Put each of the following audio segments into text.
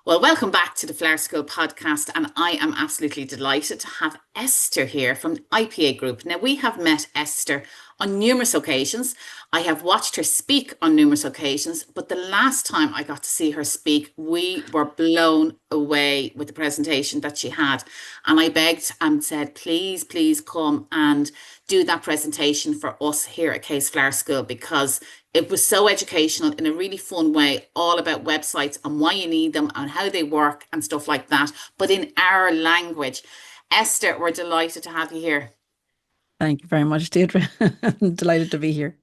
Well, welcome back to the Flower School podcast, and I am absolutely delighted to have Esther here from IPA Group. Now, we have met Esther on numerous occasions. I have watched her speak on numerous occasions, but the last time I got to see her speak, we were blown away with the presentation that she had. And I begged and said, please, please come and do that presentation for us here at Case Flower School because it was so educational in a really fun way, all about websites and why you need them and how they work and stuff like that, but in our language. Esther, we're delighted to have you here. Thank you very much, Deirdre. I'm delighted to be here.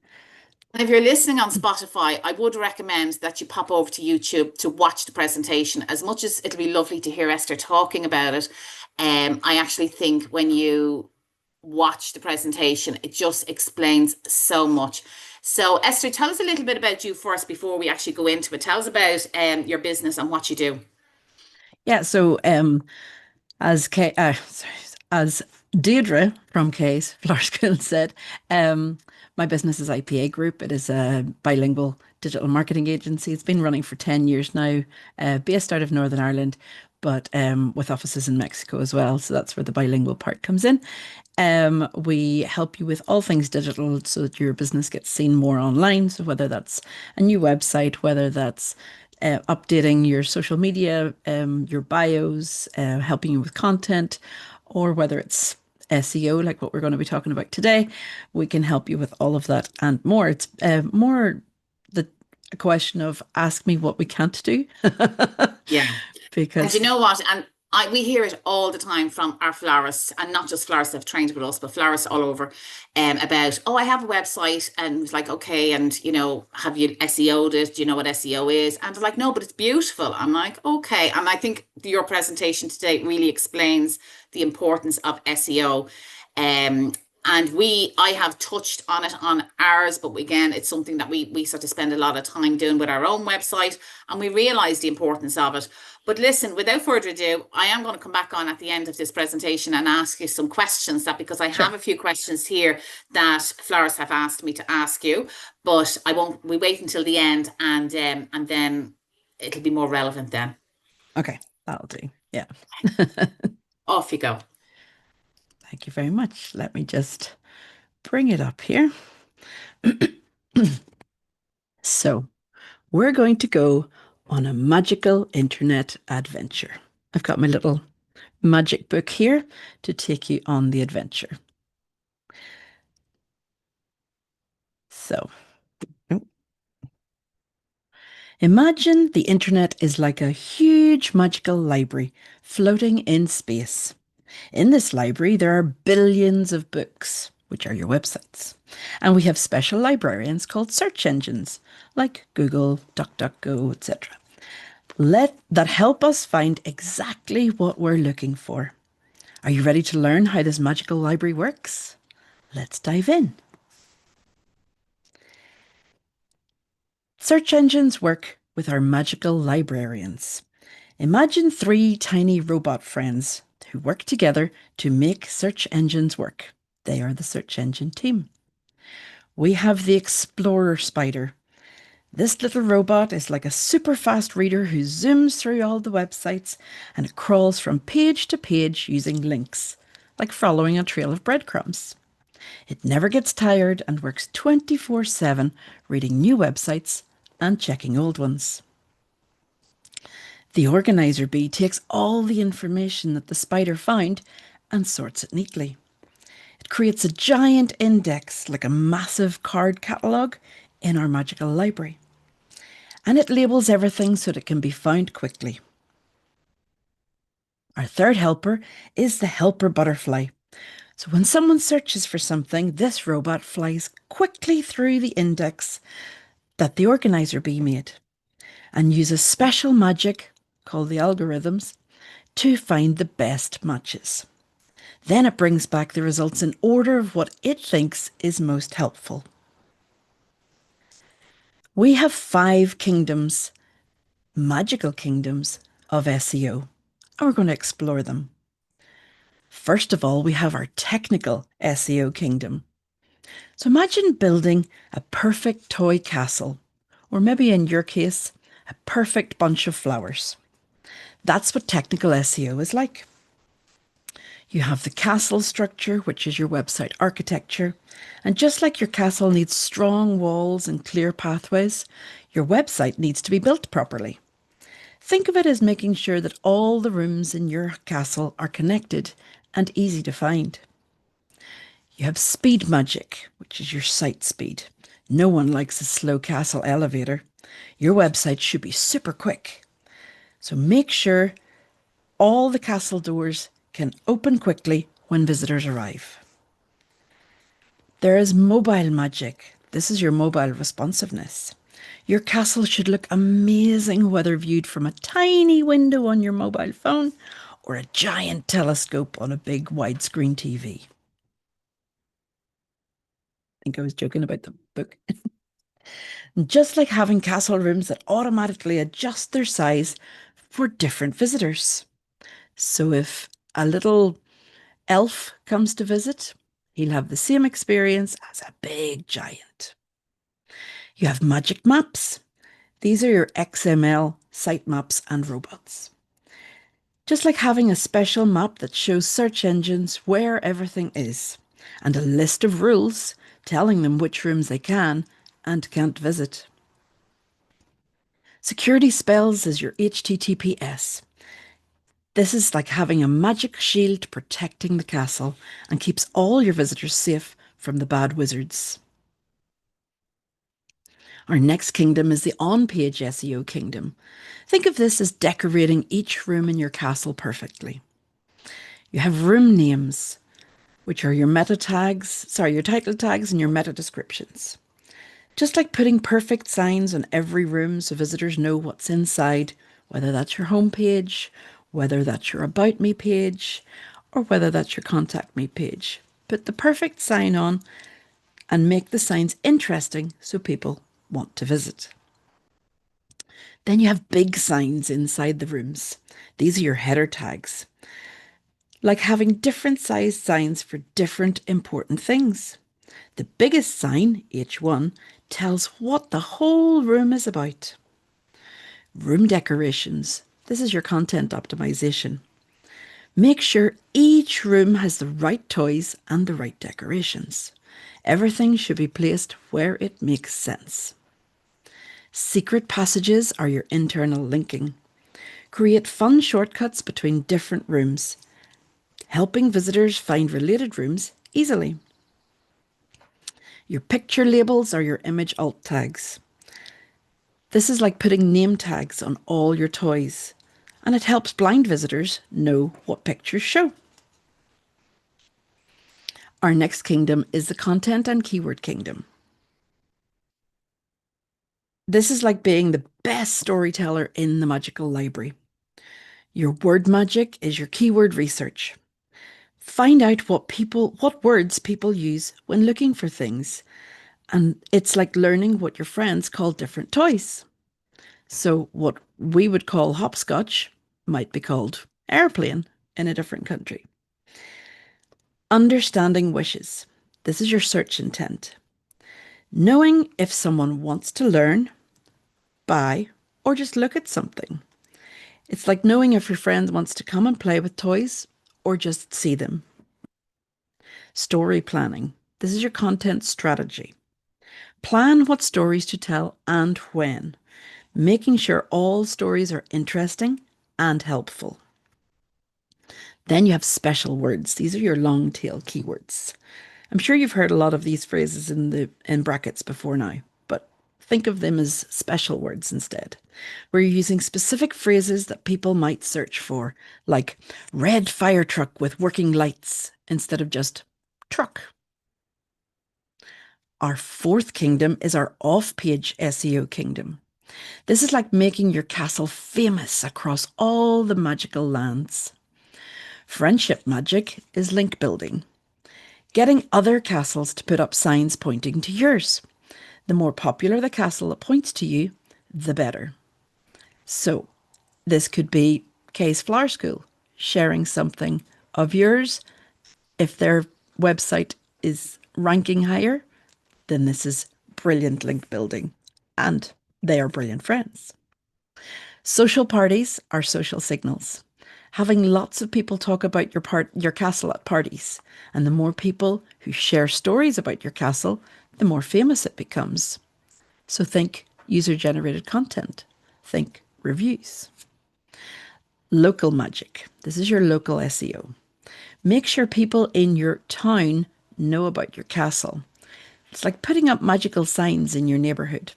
And if you're listening on Spotify, I would recommend that you pop over to YouTube to watch the presentation. As much as it'll be lovely to hear Esther talking about it, I actually think when you watch the presentation, it just explains so much. So, Esther, tell us a little bit about you first before we actually go into it. Tell us about your business and what you do. Yeah, so sorry, as Deirdre from KAYSFS said, my business is IPA Group. It is a bilingual digital marketing agency. It's been running for 10 years now, based out of Northern Ireland, but with offices in Mexico as well. So that's where the bilingual part comes in. We help you with all things digital so that your business gets seen more online. So whether that's a new website, whether that's updating your social media, your bios, helping you with content, or whether it's SEO, like what we're going to be talking about today, we can help you with all of that and more. It's more the question of ask me what we can't do. Yeah. And you Because know what? We hear it all the time from our florists, and not just florists that have trained with us, but florists all over, about, oh, I have a website, and it's like, okay, and have you SEO'd it? Do you know what SEO is? And they're like, no, but it's beautiful. I'm like, okay. And I think your presentation today really explains the importance of SEO. Um, I have touched on it on ours, but again, it's something that we sort of spend a lot of time doing with our own website, and we realize the importance of it. But listen, without further ado, I am going to come back on at the end of this presentation and ask you some questions that because I sure. have a few questions here that florists have asked me to ask you, but I won't. We wait until the end, and then it'll be more relevant then. Okay, that'll do. Yeah. Off you go. Thank you very much. Let me just bring it up here. So, we're going to go on a magical internet adventure. I've got my little magic book here to take you on the adventure. So, oh, imagine the internet is like a huge magical library floating in space. In this library, there are billions of books, which are your websites. And we have special librarians called search engines, like Google, DuckDuckGo, etc. Let that help us find exactly what we're looking for. Are you ready to learn how this magical library works? Let's dive in. Search engines work with our magical librarians. Imagine three tiny robot friends who work together to make search engines work. They are the search engine team. We have the Explorer Spider. This little robot is like a super fast reader who zooms through all the websites and it crawls from page to page using links, like following a trail of breadcrumbs. It never gets tired and works 24/7 reading new websites and checking old ones. The organizer bee takes all the information that the spider found and sorts it neatly. It creates a giant index like a massive card catalogue in our magical library. And it labels everything so that it can be found quickly. Our third helper is the helper butterfly. So when someone searches for something, this robot flies quickly through the index that the organizer bee made and uses special magic, called the algorithms, to find the best matches. Then it brings back the results in order of what it thinks is most helpful. We have 5 kingdoms, magical kingdoms of SEO, and we're going to explore them. First of all, we have our technical SEO kingdom. So imagine building a perfect toy castle, or maybe in your case, a perfect bunch of flowers. That's what technical SEO is like. You have the castle structure, which is your website architecture. And just like your castle needs strong walls and clear pathways, your website needs to be built properly. Think of it as making sure that all the rooms in your castle are connected and easy to find. You have speed magic, which is your site speed. No one likes a slow castle elevator. Your website should be super quick. So make sure all the castle doors can open quickly when visitors arrive. There is mobile magic. This is your mobile responsiveness. Your castle should look amazing whether viewed from a tiny window on your mobile phone or a giant telescope on a big widescreen TV. I think I was joking about the book. Just like having castle rooms that automatically adjust their size for different visitors. So if a little elf comes to visit, he'll have the same experience as a big giant. You have magic maps. These are your XML sitemaps and robots. Just like having a special map that shows search engines where everything is, and a list of rules telling them which rooms they can and can't visit. Security spells is your HTTPS. This is like having a magic shield protecting the castle and keeps all your visitors safe from the bad wizards. Our next kingdom is the Onpage SEO Kingdom. Think of this as decorating each room in your castle perfectly. You have room names, which are your your title tags and your meta descriptions. Just like putting perfect signs on every room so visitors know what's inside, whether that's your homepage, whether that's your About Me page, or whether that's your Contact Me page. Put the perfect sign on and make the signs interesting so people want to visit. Then you have big signs inside the rooms. These are your header tags, like having different sized signs for different important things. The biggest sign, H1, tells what the whole room is about. Room decorations. This is your content optimization. Make sure each room has the right toys and the right decorations. Everything should be placed where it makes sense. Secret passages are your internal linking. Create fun shortcuts between different rooms, helping visitors find related rooms easily. Your picture labels are your image alt tags. This is like putting name tags on all your toys, and it helps blind visitors know what pictures show. Our next kingdom is the content and keyword kingdom. This is like being the best storyteller in the magical library. Your word magic is your keyword research. Find out what words people use when looking for things. And it's like learning what your friends call different toys. So what we would call hopscotch might be called airplane in a different country. Understanding wishes. This is your search intent. Knowing if someone wants to learn, buy, or just look at something. It's like knowing if your friend wants to come and play with toys or just see them. Story planning. This is your content strategy. Plan what stories to tell and when, making sure all stories are interesting and helpful. Then you have special words. These are your long tail keywords. I'm sure you've heard a lot of these phrases in brackets before now, but think of them as special words instead, where you're using specific phrases that people might search for, like red fire truck with working lights instead of just truck. Our fourth kingdom is our off-page SEO kingdom. This is like making your castle famous across all the magical lands. Friendship magic is link building, getting other castles to put up signs pointing to yours. The more popular the castle that points to you, the better. So, this could be Kay's Flower School sharing something of yours. If their website is ranking higher, then this is brilliant link building and they are brilliant friends. Social parties are social signals. Having lots of people talk about your castle at parties, and the more people who share stories about your castle, the more famous it becomes. So think user-generated content. Think reviews. Local magic. This is your local SEO. Make sure people in your town know about your castle. It's like putting up magical signs in your neighborhood.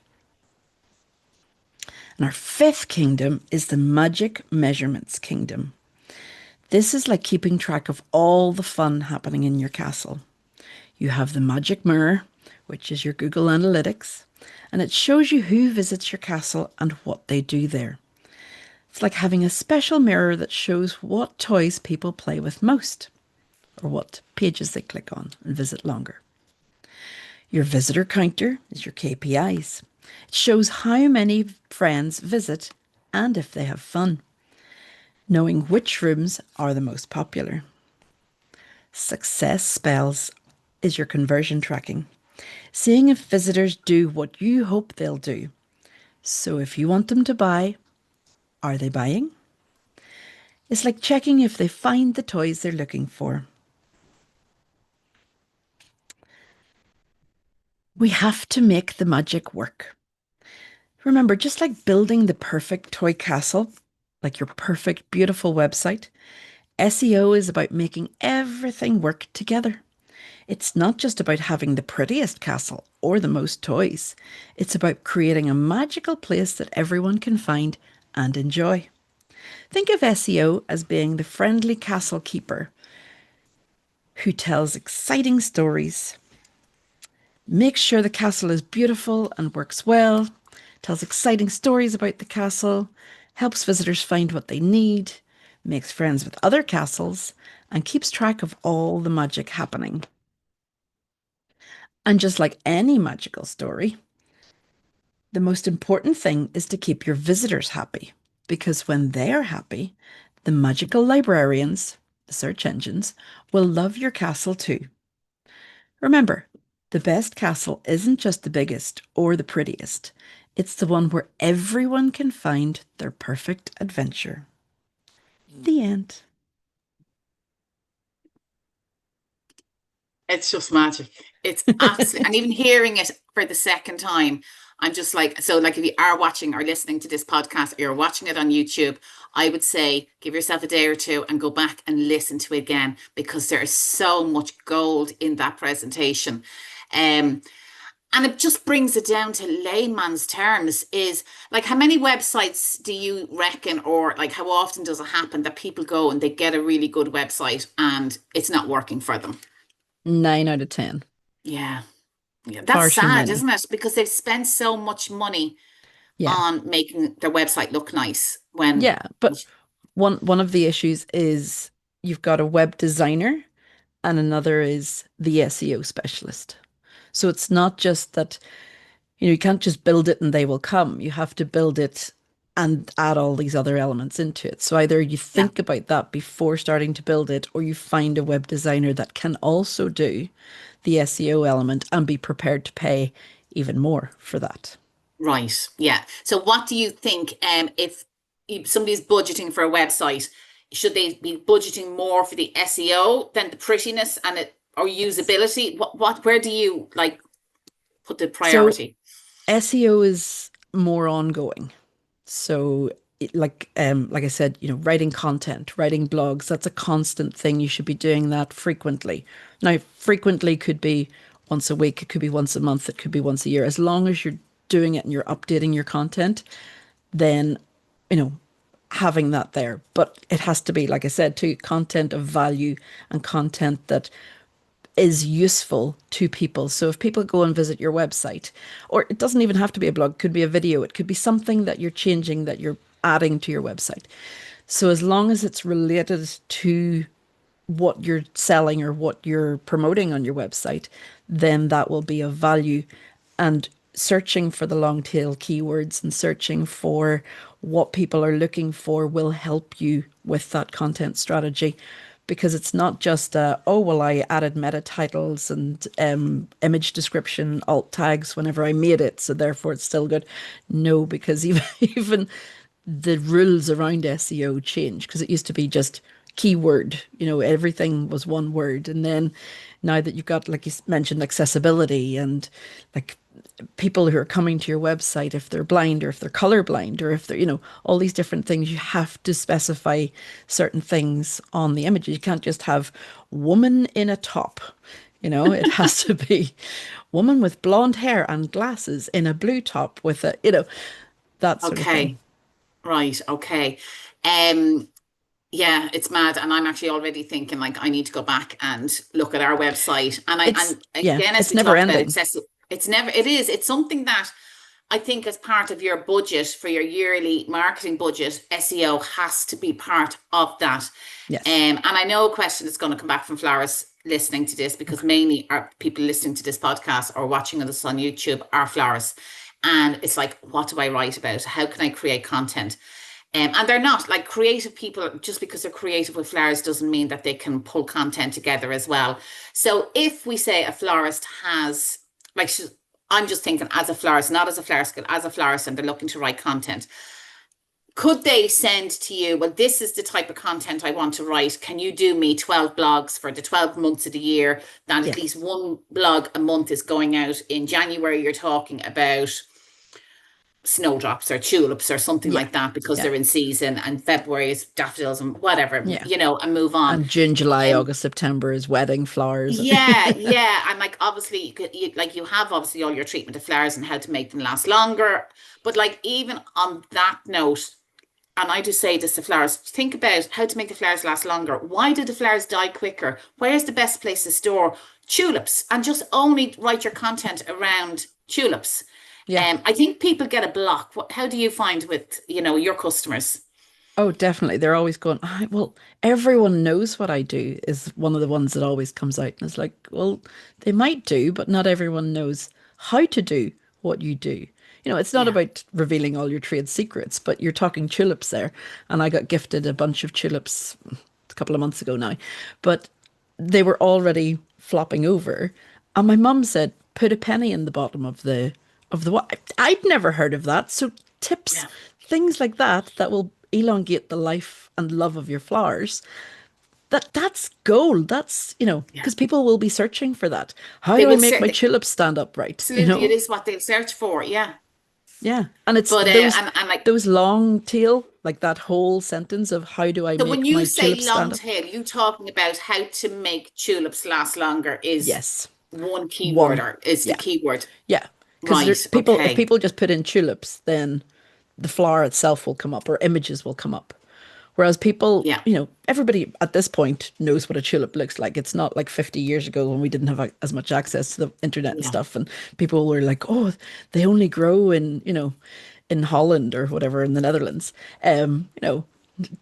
And our fifth kingdom is the magic measurements kingdom. This is like keeping track of all the fun happening in your castle. You have the magic mirror, which is your Google Analytics, and it shows you who visits your castle and what they do there. It's like having a special mirror that shows what toys people play with most, or what pages they click on and visit longer. Your visitor counter is your KPIs. It shows how many friends visit and if they have fun, knowing which rooms are the most popular. Success spells is your conversion tracking, seeing if visitors do what you hope they'll do. So if you want them to buy, are they buying? It's like checking if they find the toys they're looking for. We have to make the magic work. Remember, just like building the perfect toy castle, like your perfect, beautiful website, SEO is about making everything work together. It's not just about having the prettiest castle or the most toys. It's about creating a magical place that everyone can find and enjoy. Think of SEO as being the friendly castle keeper who tells exciting stories, makes sure the castle is beautiful and works well, tells exciting stories about the castle, helps visitors find what they need, makes friends with other castles, and keeps track of all the magic happening. And just like any magical story, the most important thing is to keep your visitors happy, because when they're happy, the magical librarians, the search engines, will love your castle too. Remember, the best castle isn't just the biggest or the prettiest. It's the one where everyone can find their perfect adventure. The end. It's just magic. It's absolutely, and even hearing it for the second time, I'm just like, so like if you are watching or listening to this podcast, or you're watching it on YouTube, I would say give yourself a day or two and go back and listen to it again because there is so much gold in that presentation. Um, and it just brings it down to layman's terms is like how many websites do you reckon, or like how often does it happen that people go and they get a really good website and it's not working for them? 9 out of 10. Yeah. Yeah, that's Far too sad, many. isn't it? Because they've spent so much money Yeah. on making their website look nice when, Yeah. But one of the issues is you've got a web designer and another is the SEO specialist. So it's not just that, you can't just build it and they will come. You have to build it and add all these other elements into it. So either you yeah, think about that before starting to build it, or you find a web designer that can also do the SEO element and be prepared to pay even more for that. right. Yeah. So what do you think if somebody's budgeting for a website, should they be budgeting more for the SEO than the prettiness and it or usability? Where do you like put the So priority? SEO is more ongoing. So like I said, writing content, writing blogs, that's a constant thing. You should be doing that frequently. Now, frequently could be once a week, it could be once a month, it could be once a year. As long as you're doing it and you're updating your content, then, you know, having that there. But it has to be, like I said, too, content of value and content that is useful to people. So if people go and visit your website, or it doesn't even have to be a blog, it could be a video, it could be something that you're changing, that you're adding to your website. So as long as it's related to what you're selling or what you're promoting on your website, then that will be of value. And searching for the long tail keywords and searching for what people are looking for will help you with that content strategy, because it's not just oh well, I added meta titles and image description alt tags whenever I made it, so therefore it's still good. No, because even even the rules around SEO change because it used to be just keyword, everything was one word. And then now that you've got, like you mentioned, accessibility and like people who are coming to your website, if they're blind or if they're colorblind or if they're, all these different things, you have to specify certain things on the image. You can't just have woman in a top. It has to be woman with blonde hair and glasses in a blue top with that sort of thing. Okay. Right. Okay. Um, yeah, it's mad. And I'm actually already thinking like I need to go back and look at our website. It's, And yeah, again, as it's we never talked about ending. accessible, it's something that I think as part of your budget for your yearly marketing budget, SEO has to be part of that. Yes. And I know a question that's going to come back from florists listening to this because mainly our people listening to this podcast or watching us on YouTube are florists. And it's like, what do I write about? How can I create content? And they're not like creative people, just because they're creative with flowers doesn't mean that they can pull content together as well. So if we say a florist has, like, I'm just thinking as a florist, not as a florist, but as a florist, and they're looking to write content, could they send to you, well, this is the type of content I want to write. Can you do me 12 blogs for the 12 months of the year? Then Yeah. at least one blog a month is going out. In January, you're talking about snowdrops or tulips or something Yeah. like that because Yeah. they're in season, and February is daffodils and whatever, Yeah. and move on. And June, July, Um, August, September is wedding flowers. yeah. And like obviously you have obviously all your treatment of flowers and how to make them last longer. But like even on that note, and I do say this to flowers, think about how to make the flowers last longer. Why do the flowers die quicker? Where's the best place to store tulips? And just only write your content around tulips. Yeah. I think people get a block. How do you find with, your customers? Oh, definitely. They're always going, well, everyone knows what I do is one of the ones that always comes out. And it's like, well, they might do, but not everyone knows how to do what you do. It's not Yeah. about revealing all your trade secrets, but you're talking tulips there. And I got gifted a bunch of tulips a couple of months ago now, but they were already flopping over. And my mum said, put a penny in the bottom of the what? I'd never heard of that. So tips, Yeah. things like that will elongate the life and love of your flowers. That's gold. That's, Yeah. because people will be searching for that. How They do I will make my say tulips stand upright? absolutely it is what they'll search for. Yeah. Yeah. And it's But and like those long tail, like that whole sentence of how do I so when make you my say tulips long stand up? tail, you talking about how to make tulips last longer is Yes. one keyword One. or is the Yeah. keyword. Yeah. Because Right. people, if Okay. people just put in tulips, then the flower itself will come up or images will come up. Whereas people, Yeah. everybody at this point knows what a tulip looks like. It's not like 50 years ago when we didn't have as much access to the internet and Yeah. stuff. And people were like, oh, they only grow in Holland or whatever in the Netherlands.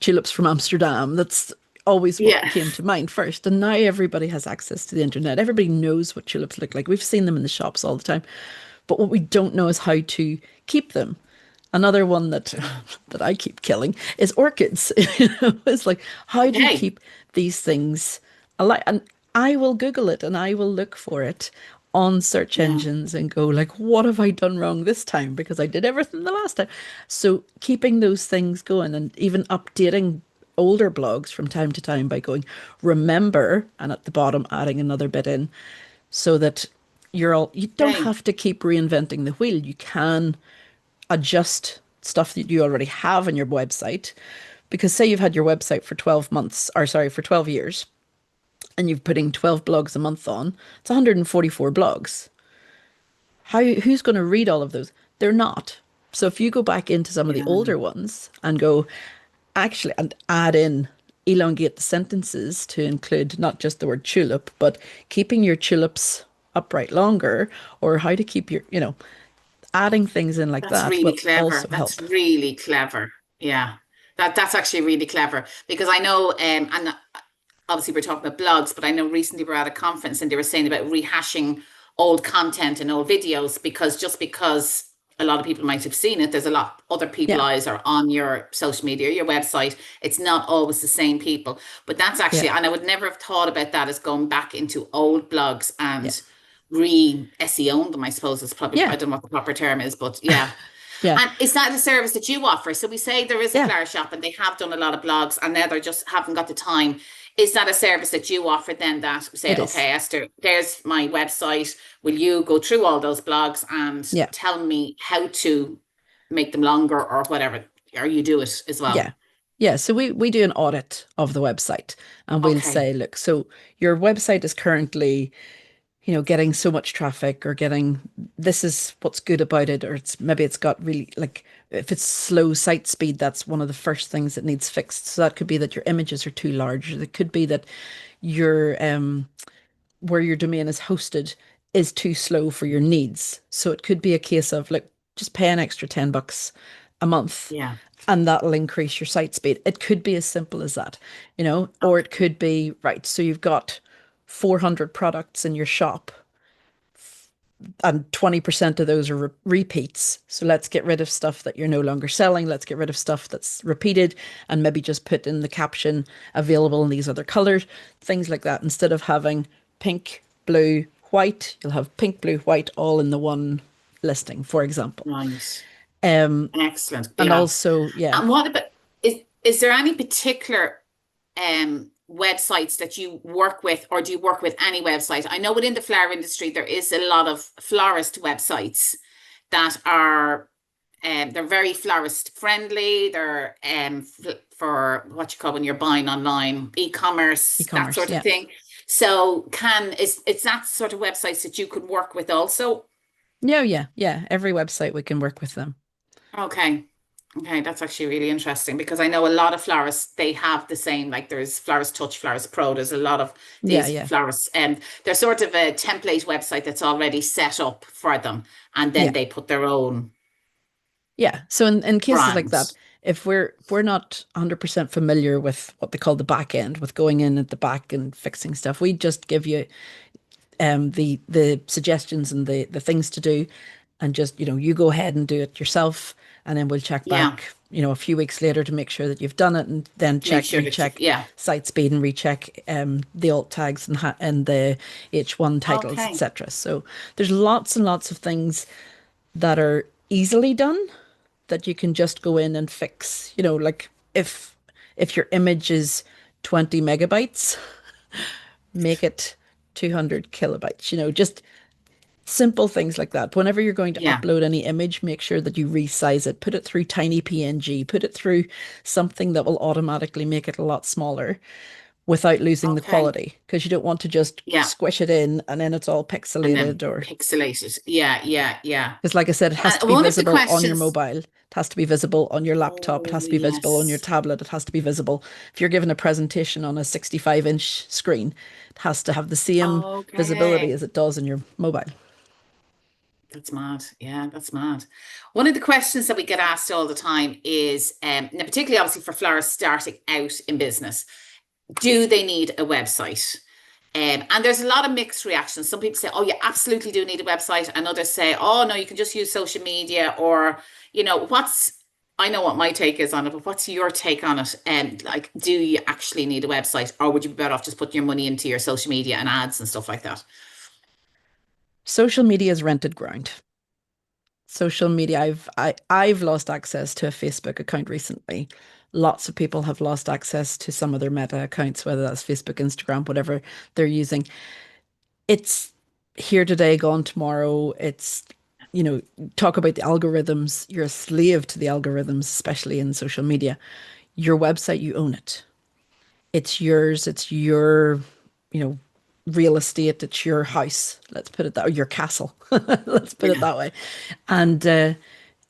Tulips from Amsterdam. That's always what Yeah. came to mind first. And now everybody has access to the internet. Everybody knows what tulips look like. We've seen them in the shops all the time. But what we don't know is how to keep them. Another one that that I keep killing is orchids. It's like, how do you Okay. keep these things alive? And I will Google it and I will look for it on search Yeah. engines and go like, what have I done wrong this time? Because I did everything the last time. So keeping those things going and even updating older blogs from time to time by going, remember, and at the bottom adding another bit in so that you don't Okay. have to keep reinventing the wheel. You can adjust stuff that you already have on your website. Because say you've had your website for 12 months, or sorry, for 12 years, and you're putting 12 blogs a month on, it's 144 blogs. Who's going to read all of those? They're not. So if you go back into some of the Yeah. older ones and go, actually, and add in, elongate the sentences to include not just the word tulip, but keeping your tulips upright longer, or how to keep your, adding things in like That's that really will clever. also That's help. really clever. Yeah. That's actually really clever because I know and obviously we're talking about blogs, but I know recently we were at a conference and they were saying about rehashing old content and old videos because just because a lot of people might have seen it, there's a lot other people Yeah. eyes are on your social media, your website. It's not always the same people. But that's actually, Yeah. and I would never have thought about that as going back into old blogs Yeah. and re SEO them, I suppose is probably, I Yeah. don't know what the proper term is, but yeah. Yeah. And is that a service that you offer? So we say there is a Yeah, flower shop and they have done a lot of blogs and now they just haven't got the time. Is that a service that you offer then that say, it is. okay, Esther, there's my website. Will you go through all those blogs and Yeah. tell me how to make them longer or whatever, or you do it as well? Yeah. Yeah. So we do an audit of the website and we'll Okay. say, look, so your website is currently, getting so much traffic or getting this is what's good about it, or maybe it's got really like if it's slow site speed, that's one of the first things that needs fixed. So that could be that your images are too large. It could be that your where your domain is hosted is too slow for your needs. So it could be a case of like just pay an extra $10 a month Yeah. and that'll increase your site speed. It could be as simple as that, or Okay. it could be, right, so you've got 400 products in your shop and 20% of those are repeats. So let's get rid of stuff that you're no longer selling. Let's get rid of stuff that's repeated and maybe just put in the caption available in these other colors, things like that. Instead of having pink, blue, white, you'll have pink, blue, white all in the one listing, for example. Right. Um, Excellent. and Yeah. also, yeah, And what about is there any particular websites that you work with, or do you work with any website? I know within the flower industry there is a lot of florist websites that are they're very florist friendly. They're for what you call when you're buying online, e-commerce, that e-commerce, sort of yeah. thing. So can is it's that sort of websites that you could work with also? Yeah, yeah, yeah. Every website we can work with them. Okay. Okay, that's actually really interesting because I know a lot of florists, they have the same, like there's Florist Touch, Florist Pro, there's a lot of Yeah, these yeah, florists, and they're sort of a template website that's already set up for them, and then yeah. they put their own Yeah. So in cases like that, brands. if we're not 100% familiar with what they call the back end, with going in at the back and fixing stuff, we just give you the suggestions and the things to do, and just you go ahead and do it yourself, and then we'll check Yeah, back a few weeks later to make sure that you've done it, and then to make check sure that you, recheck yeah. site speed and recheck the alt tags and the H1 titles, Okay. etc. So there's lots and lots of things that are easily done that you can just go in and fix. Like if your image is 20 megabytes, make it 200 kilobytes. Just simple things like that. Whenever you're going to Yeah. upload any image, make sure that you resize it, put it through tiny PNG, put it through something that will automatically make it a lot smaller without losing the Okay. quality, because you don't want to just Yeah. squish it in and then it's all And then pixelated. Or pixelated. Yeah, yeah, yeah. because, like I said, it has to And be one of the visible on your questions, mobile. It has to be visible on your laptop. It oh has to be visible on your yes. tablet. It has to be visible. If you're given a presentation on a 65-inch screen, it has to have the same visibility Okay. as it does in your mobile. That's mad. Yeah, that's mad. One of the questions that we get asked all the time is, now particularly obviously for florists starting out in business, do they need a website? And there's a lot of mixed reactions. Some people say, oh, you absolutely do need a website. And others say, oh, no, you can just use social media or, I know what my take is on it, but what's your take on it? And like, do you actually need a website or would you be better off just putting your money into your social media and ads and stuff like that? Social media is rented ground. Social media, I've lost access to a Facebook account recently. Lots of people have lost access to some of their meta accounts, whether that's Facebook, Instagram, whatever they're using. It's here today, gone tomorrow. It's, talk about the algorithms. You're a slave to the algorithms, especially in social media. Your website, you own it. It's yours. It's your, you know, real estate. It's your house. Let's put it that, or your castle. Let's put it Yeah. that way. And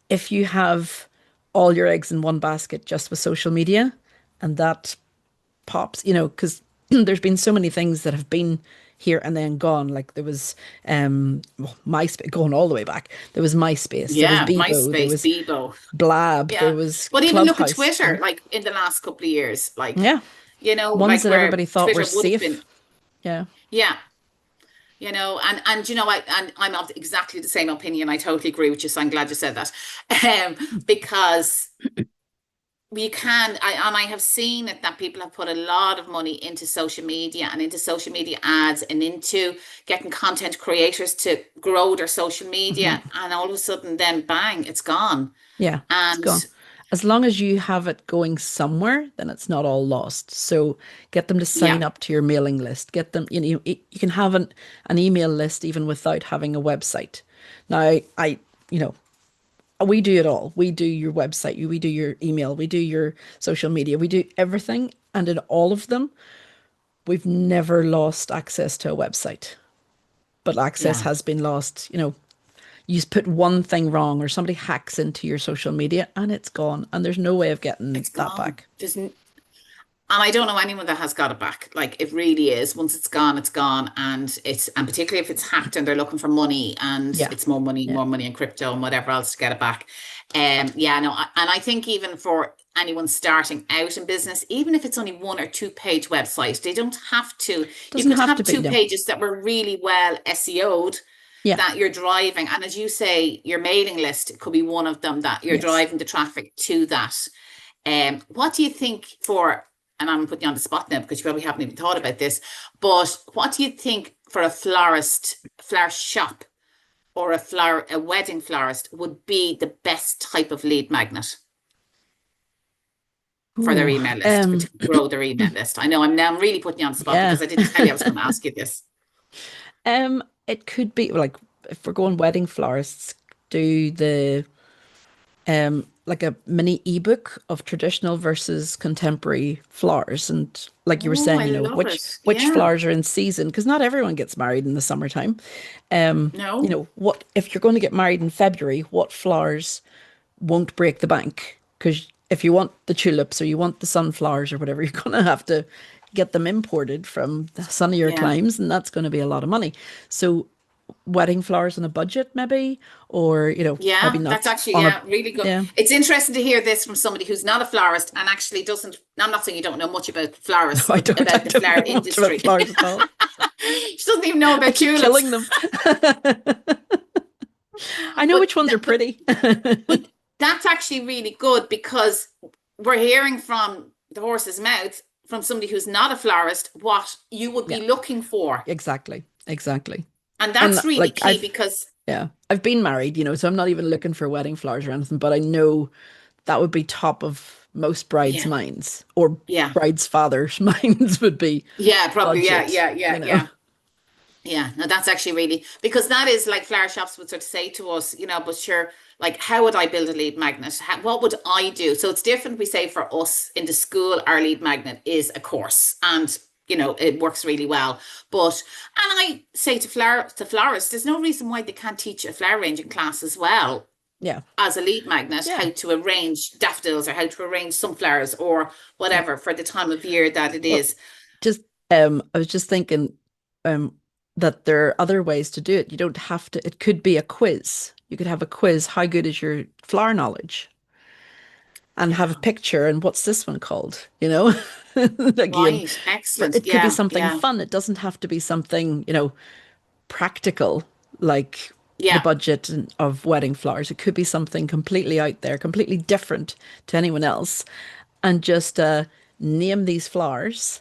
if you have all your eggs in one basket just with social media, and that pops, because there's been so many things that have been here and then gone. Like there was well, MySpace, going all the way back. There was MySpace, there was Yeah. Bebo, there MySpace, was Bebo. Blab, there Yeah. was But even look at Clubhouse. Twitter, like in the last couple of years, Yeah, ones like that everybody where thought were Twitter would have been, safe. Yeah. yeah, and I'm of exactly the same opinion. I totally agree with you. So I'm glad you said that. Because you can, and I have seen it that people have put a lot of money into social media and into social media ads and into getting content creators to grow their social media, Hmm. and all of a sudden, then bang, it's gone. Yeah, it's And gone. As long as you have it going somewhere, then it's not all lost. So get them to sign yeah, up to your mailing list. Get them, you can have an email list even without having a website. Now, you know, we do it all. We do your website, we do your email, we do your social media, we do everything. And in all of them, we've never lost access to a website. But access yeah, has been lost, you just put one thing wrong or somebody hacks into your social media and it's gone and there's no way of getting it's that gone. back. And I don't know anyone that has got it back. Like it really is. Once it's gone, it's gone. And particularly if it's hacked and they're looking for money and Yeah. it's Yeah. more money in crypto and whatever else to get it back. Yeah, no, and I think even for anyone starting out in business, even if it's only one or two page website, they don't have to. You Doesn't could have have to be, two no. pages that were really well SEO'd Yeah. that you're driving. And as you say, your mailing list could be one of them that you're Yes. driving the traffic to that. What do you think for, and I'm putting you on the spot now because you probably haven't even thought about this, but what do you think for a flower shop or a wedding florist would be the best type of lead magnet for their Ooh, email list, to grow their email list? I know I'm really putting you on the spot yeah. because I didn't tell you I was going to ask you this. It could be like if we're going wedding florists, do the like a mini ebook of traditional versus contemporary flowers. And like you were Oh, saying, I love it. which Yeah. flowers are in season, because not everyone gets married in the summertime. No. What if you're going to get married in February, what flowers won't break the bank? Because if you want the tulips or you want the sunflowers or whatever, you're going to have to get them imported from the sunnier Yeah. climes, and that's going to be a lot of money. So wedding flowers on a budget, maybe, or maybe Yeah, that's not actually, on a, yeah, really good. yeah. It's interesting to hear this from somebody who's not a florist and actually doesn't. I'm not saying you don't know much about No, florists, I but don't. I about the don't flower know much about industry. flowers at all. She doesn't even know I about keep tulips. killing them. I know which But ones are pretty. but that's actually really good because we're hearing from the horse's mouth from somebody who's not a florist what you would Yeah, be looking for. exactly, exactly. And And that's really like key because, I've been married, so I'm not even looking for wedding flowers or anything, but I know that would be top of most brides' yeah, minds, or yeah, brides' fathers' minds would be yeah, probably, yeah, budget, yeah, yeah, yeah. Yeah, no, that's actually really because that is like flower shops would sort of say to us, but sure, like how would I build a lead magnet? What would I do? So it's different. We say for us in the school, our lead magnet is a course, and it works really well. But and I say to florists, there's no reason why they can't teach a flower arranging class as well Yeah, as a lead magnet, yeah. how to arrange daffodils or how to arrange sunflowers or Yeah. whatever for the time of year that it Well, is. just I was just thinking um that there are other ways to do it. You don't have to, it could be a quiz. You could have a quiz. How good is your flower knowledge? And have a Yeah. picture and what's this one called? Again, Right. for Excellent. it could be Yeah. something Yeah. fun. It doesn't have to be something, practical like the Yeah. budget of wedding flowers. It could be something completely out there, completely different to anyone else. And just name these flowers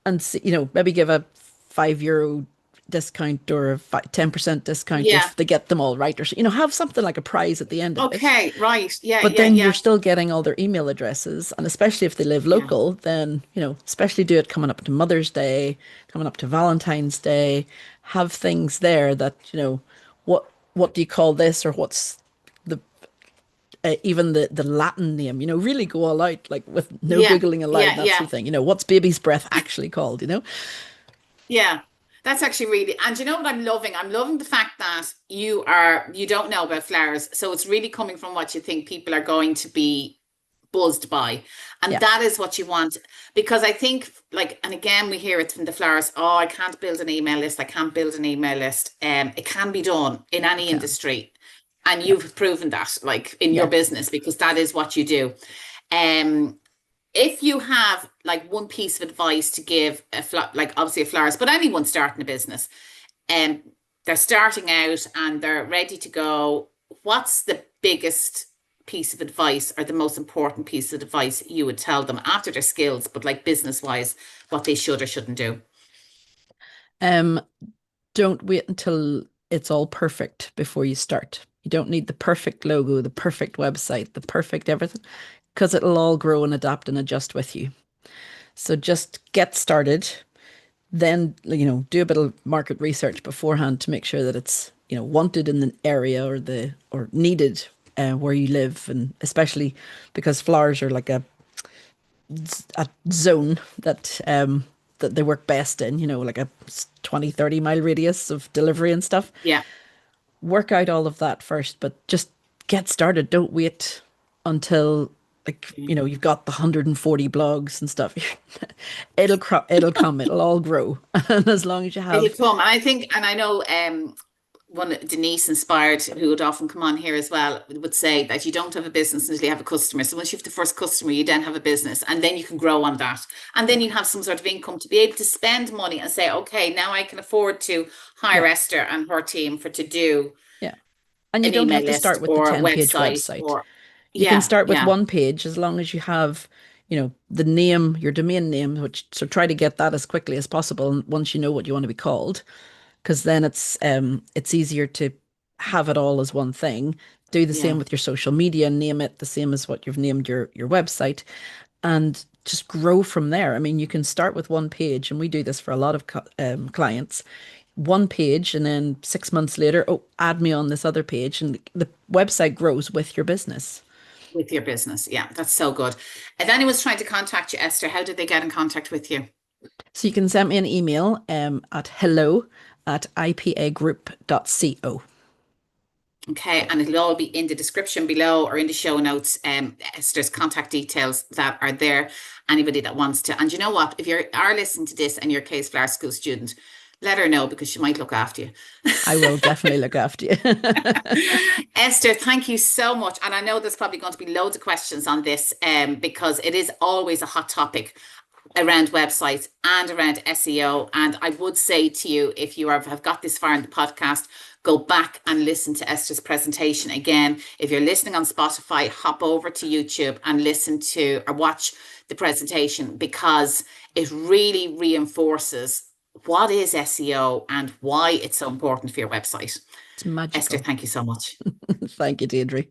and see, maybe give a €5 discount or a 10% discount Yeah. if they get them all right, or have something like a prize at the end of it. Okay. Right. Yeah. But Yeah. then you're Yeah. still getting all their email addresses, and especially if they live Yeah. local, then especially do it coming up to Mother's Day, coming up to Valentine's Day, have things there that what do you call this, or what's the even the Latin name, really go all out, like with no Yeah. Googling allowed, Yeah. that sort Yeah. of thing. What's baby's breath actually called? Yeah. That's actually really, and you know what I'm loving? I'm loving the fact that you don't know about flowers. So it's really coming from what you think people are going to be buzzed by. And Yeah, that is what you want. Because I think, like, and again, we hear it from the flowers, oh, I can't build an email list. I can't build an email list. It can be done in you any can. industry. And Yeah, you've proven that, like in your yeah, business, because that is what you do. Um, if you have like one piece of advice to give like obviously a florist, but anyone starting a business, and they're starting out and they're ready to go, what's the biggest piece of advice or the most important piece of advice you would tell them after their skills, but like business wise, what they should or shouldn't do? Um, don't wait until it's all perfect before you start. You don't need the perfect logo, the perfect website, the perfect everything, because it'll all grow and adapt and adjust with you. So just get started, then, do a bit of market research beforehand to make sure that it's, wanted in the area or needed where you live, and especially because flowers are like a zone that they work best in, like a 20-30 mile radius of delivery and stuff. Yeah. Work out all of that first, but just get started. Don't wait until, like, you've got the 140 blogs and stuff. It'll come, it'll all grow. And as long as you It'll have, come. And I think, and I know one Denise Inspired, who would often come on here as well, would say that you don't have a business until you have a customer. So once you have the first customer, you then have a business, and then you can grow on that. And then yeah, you have some sort of income to be able to spend money and say, okay, now I can afford to hire yeah, Esther and her team for to do yeah. And you an don't email have to list start with the or 10-page website website. or You can yeah, start with yeah, one page as long as you have, the name, your domain name, which, so try to get that as quickly as possible once you know what you want to be called, because then it's easier to have it all as one thing. Do the yeah. same with your social media, name it the same as what you've named your website, and just grow from there. I mean, you can start with one page, and we do this for a lot of clients. One page, and then 6 months later, oh, add me on this other page, and the website grows with your business. With your business. Yeah, that's so good. If anyone's trying to contact you, Esther, how did they get in contact with you? So you can send me an email at hello@ipagroup.co. Okay, and it'll all be in the description below or in the show notes. Esther's contact details that are there. Anybody that wants to. And you know what? If you are listening to this and you're a Case Flower School student, let her know because she might look after you. I will definitely look after you. Esther, thank you so much. And I know there's probably going to be loads of questions on this because it is always a hot topic around websites and around SEO. And I would say to you, if you have got this far in the podcast, go back and listen to Esther's presentation again. If you're listening on Spotify, hop over to YouTube and listen to or watch the presentation because it really reinforces what is SEO and why it's so important for your website. It's Esther, magical. thank you so much. Thank you, Deirdre.